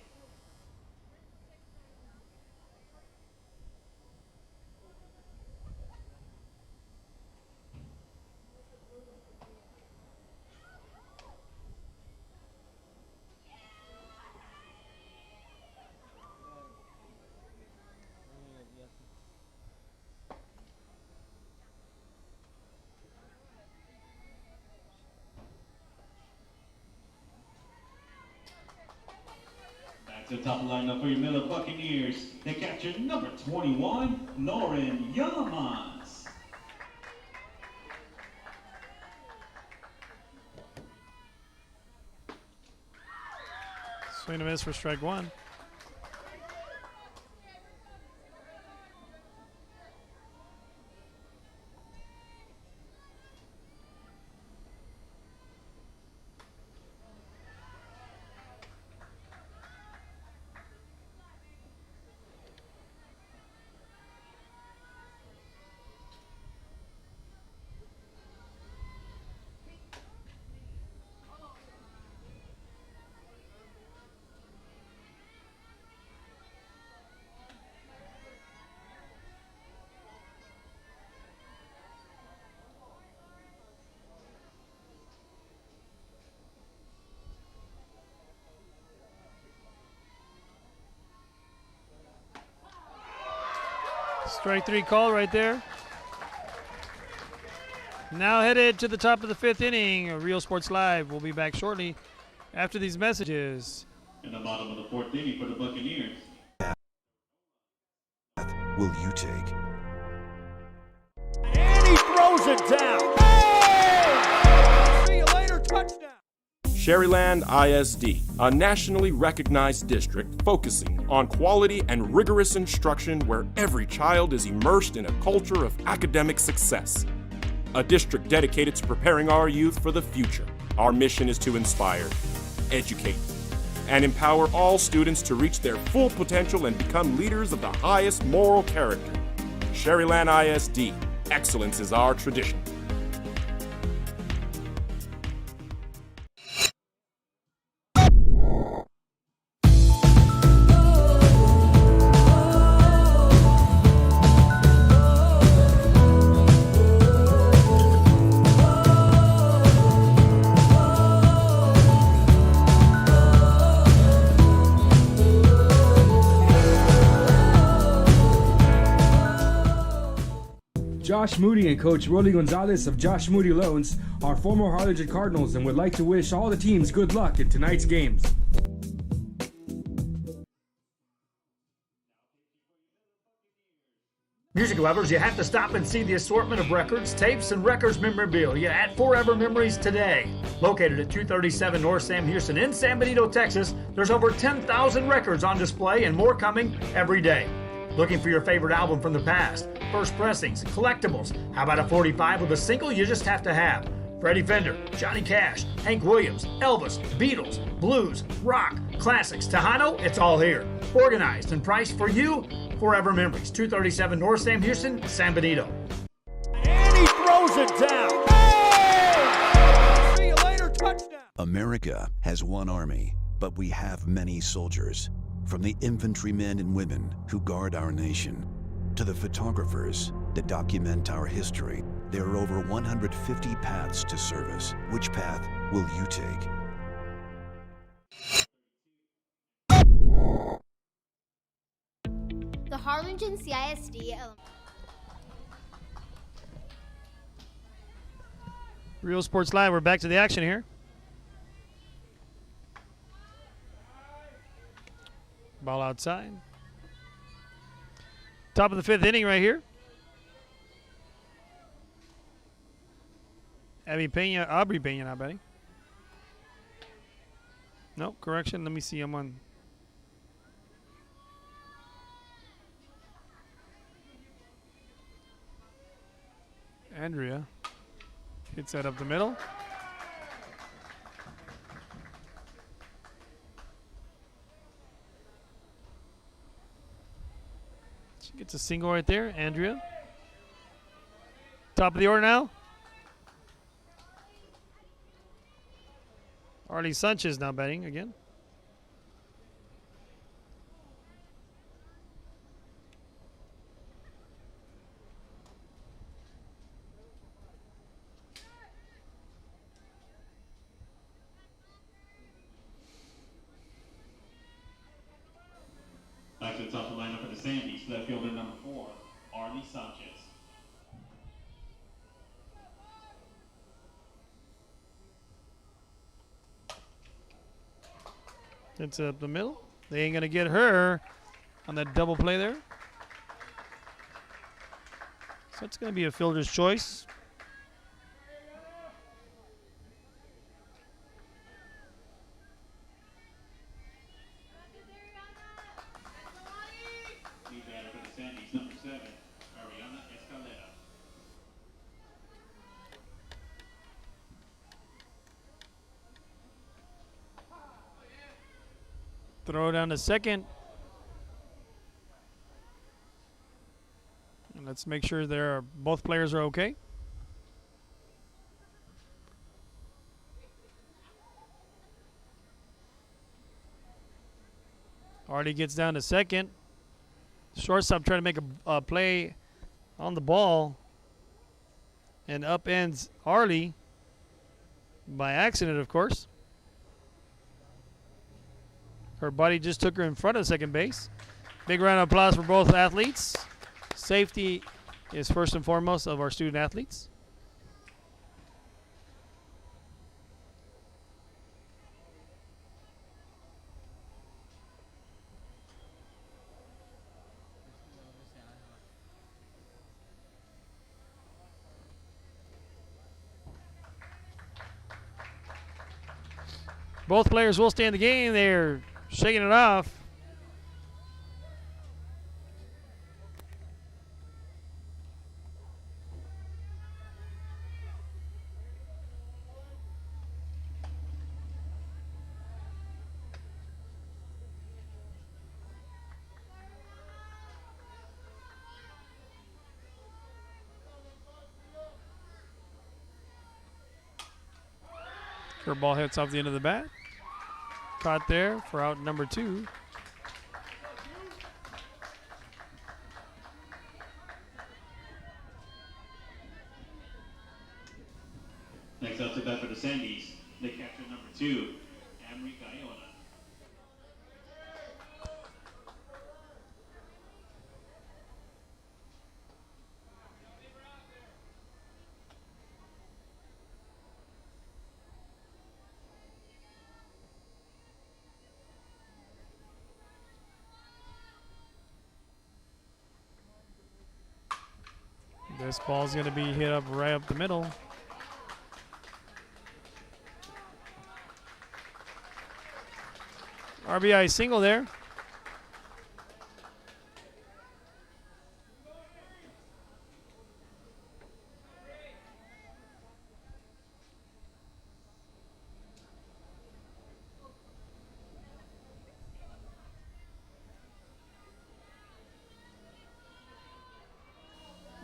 Back to the top of the lineup for your Miller Buccaneers. They captured number 21, Lauren Yamans. Swing and a miss for strike one. Strike three call right there. Now headed to the top of the 5th inning. Real Sports Live. We'll be back shortly after these messages. In the bottom of the 4th inning for the Buccaneers. Will you take? And he throws it down. Hey! See you later, touchdown. Sherryland ISD, a nationally recognized district focusing on quality and rigorous instruction where every child is immersed in a culture of academic success. A district dedicated to preparing our youth for the future. Our mission is to inspire, educate, and empower all students to reach their full potential and become leaders of the highest moral character. Sherryland ISD, excellence is our tradition. Josh Moody and Coach Rolly Gonzalez of Josh Moody Loans are former Harlingen Cardinals and would like to wish all the teams good luck in tonight's games. Music lovers, you have to stop and see the assortment of records, tapes, and records memorabilia at Forever Memories today. Located at 237 North Sam Houston in San Benito, Texas, there's over 10,000 records on display and more coming every day. Looking for your favorite album from the past, first pressings, collectibles, how about a 45 with a single you just have to have? Freddie Fender, Johnny Cash, Hank Williams, Elvis, Beatles, blues, rock, classics, Tejano, it's all here. Organized and priced for you. Forever Memories, 237 North Sam Houston, San Benito. And he throws it down. Hey! See you later, touchdown. America has one army, but we have many soldiers. From the infantrymen and women who guard our nation, to the photographers that document our history, there are over 150 paths to service. Which path will you take? The Harlingen CISD Real Sports Live, we're back to the action here. Ball outside. Top of the 5th inning right here. Aubrey Pena not batting. Nope, correction. Let me see. I'm on. Andrea hits that up the middle. She gets a single right there, Andrea. Top of the order now. Arlie Sanchez now batting again. Back to the top of the lineup for the Sandys, left fielder number 4, Arlie Sanchez. It's up the middle. They ain't going to get her on that double play there. So it's going to be a fielder's choice. Lead batter for the Sandys, number 7, Ariana Escalera. Throw down to second. And let's make sure both players are okay. Artie gets down to second. Shortstop trying to make a play on the ball and upends Arlie by accident, of course. Her body just took her in front of second base. Big round of applause for both athletes. Safety is first and foremost of our student athletes. Both players will stay in the game. They're shaking it off. Curveball hits off the end of the bat. Caught there for out number 2. Next up to bat for the Sandys, the catcher number 2, Amri Guyona. This ball's going to be hit up right up the middle. RBI single there.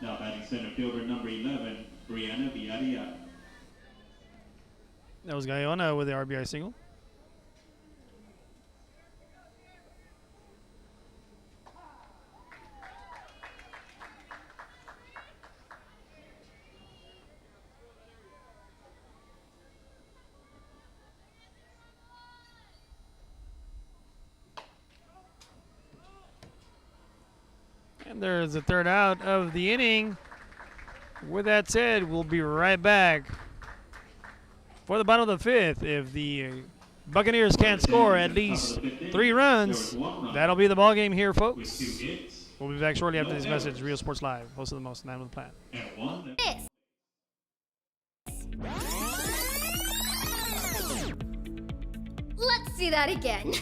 Now batting center fielder number 11, Brianna Villarreal. That was Guyana with the RBI single. And there's the third out of the inning. With that said, we'll be right back for the bottom of the fifth. If the Buccaneers can't score at least 3 runs, that'll be the ball game here, folks. We'll be back shortly after this message. Real Sports Live, host of the most, 9 with the plan. Let's see that again.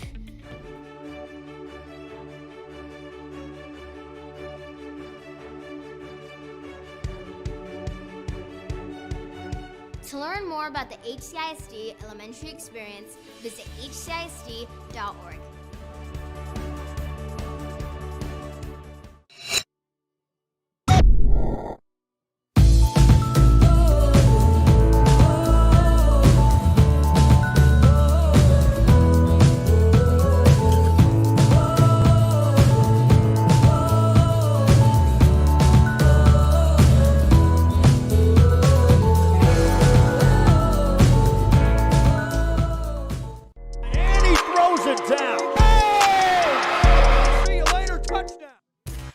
To learn more about the HCISD elementary experience, visit hcisd.org.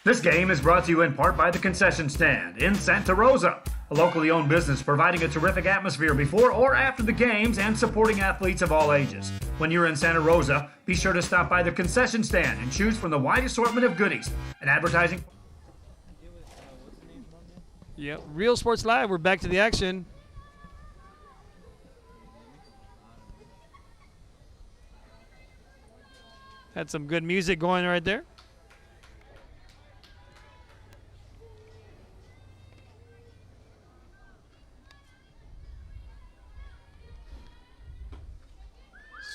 This game is brought to you in part by the Concession Stand in Santa Rosa, a locally owned business providing a terrific atmosphere before or after the games and supporting athletes of all ages. When you're in Santa Rosa, be sure to stop by the Concession Stand and choose from the wide assortment of goodies and advertising. Yep, Real Sports Live, we're back to the action. Had some good music going right there.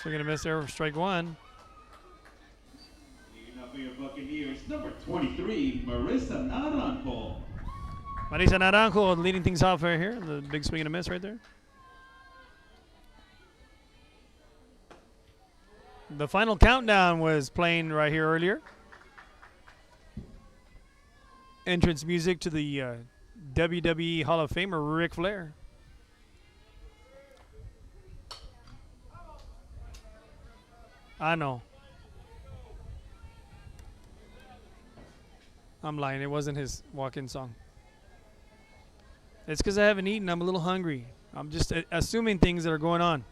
Swing and a miss there for strike one. Leading up for your Buccaneers, number 23, Marissa Naranjo. Marisa Naranjo leading things off right here. The big swing and a miss right there. The final countdown was playing right here earlier. Entrance music to the WWE Hall of Famer Ric Flair. I know. I'm lying. It wasn't his walk-in song. It's because I haven't eaten. I'm a little hungry. I'm just assuming things that are going on.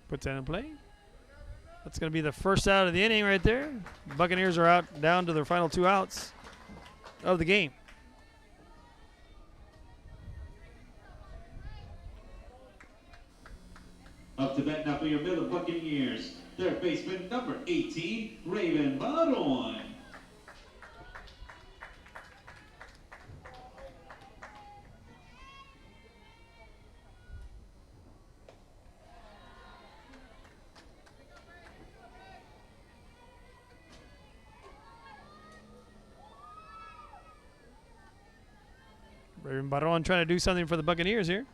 Puts that in play. That's going to be the first out of the inning right there. Buccaneers are out down to their final 2 outs of the game. Up to bat now for your Miller Buccaneers, third baseman number 18, Raven Baron. Raven Barron trying to do something for the Buccaneers here.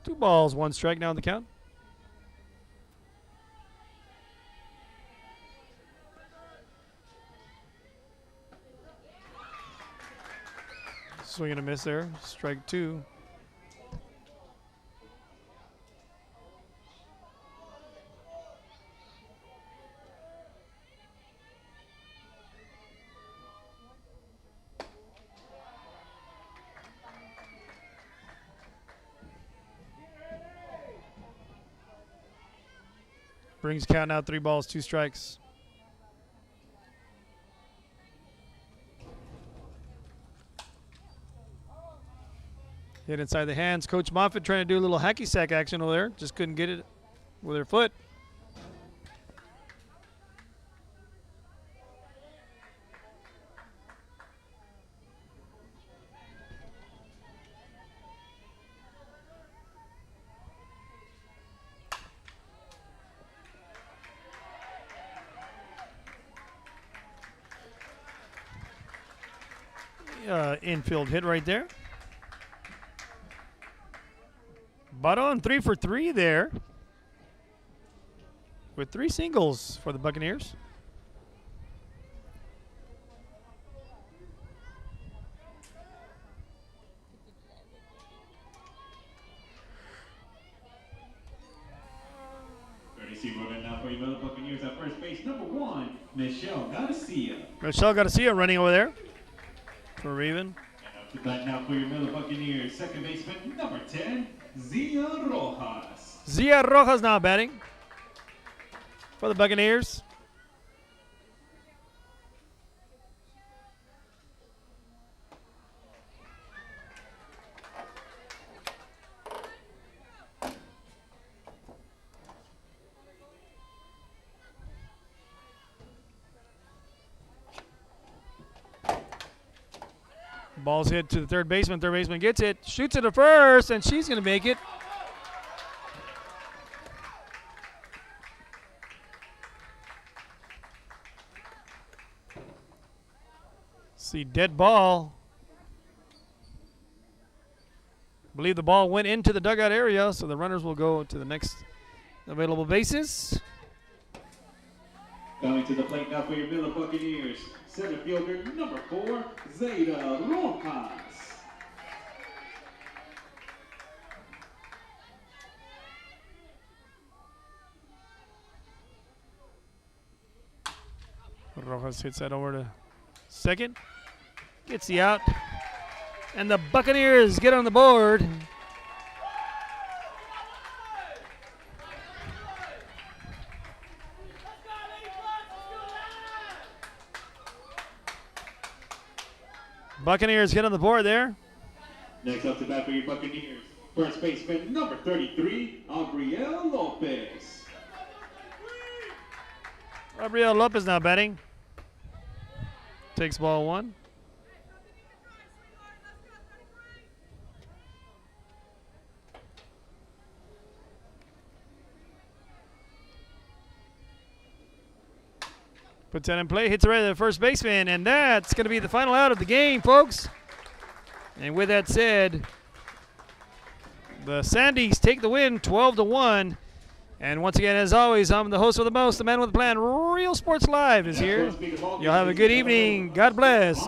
2 balls, 1 strike now in the count. Swing and a miss there. Strike 2. Brings count now 3 balls, 2 strikes. Hit inside the hands. Coach Moffitt trying to do a little hacky sack action over there. Just couldn't get it with her foot. Infield hit right there. Baron 3 for 3 there with 3 singles for the Buccaneers. Courtesy running now for your Buccaneers at first base, number 1, Michelle Garcia. Michelle Garcia running over there for Raven. And up to bat now for your Miller Buccaneers, second baseman, number 10, Zia Rojas. Zia Rojas now batting for the Buccaneers. Ball's hit to the third baseman. Third baseman gets it, shoots it to first, and she's going to make it. See, dead ball. I believe the ball went into the dugout area, so the runners will go to the next available bases. Coming to the plate now for your Miller Buccaneers, center fielder number 4, Zeta Rojas. Rojas hits that over to second, gets the out, and the Buccaneers get on the board. Buccaneers get on the board there. Next up to bat for your Buccaneers, first baseman number 33, Gabriel Lopez. Gabriel Lopez now batting. Takes ball 1. Puts that in play, hits it right to the first baseman, and that's going to be the final out of the game, folks. And with that said, the Sandys take the win 12-1. And once again, as always, I'm the host with the most, the man with the plan. Real Sports Live is here. Y'all have a good evening. God bless.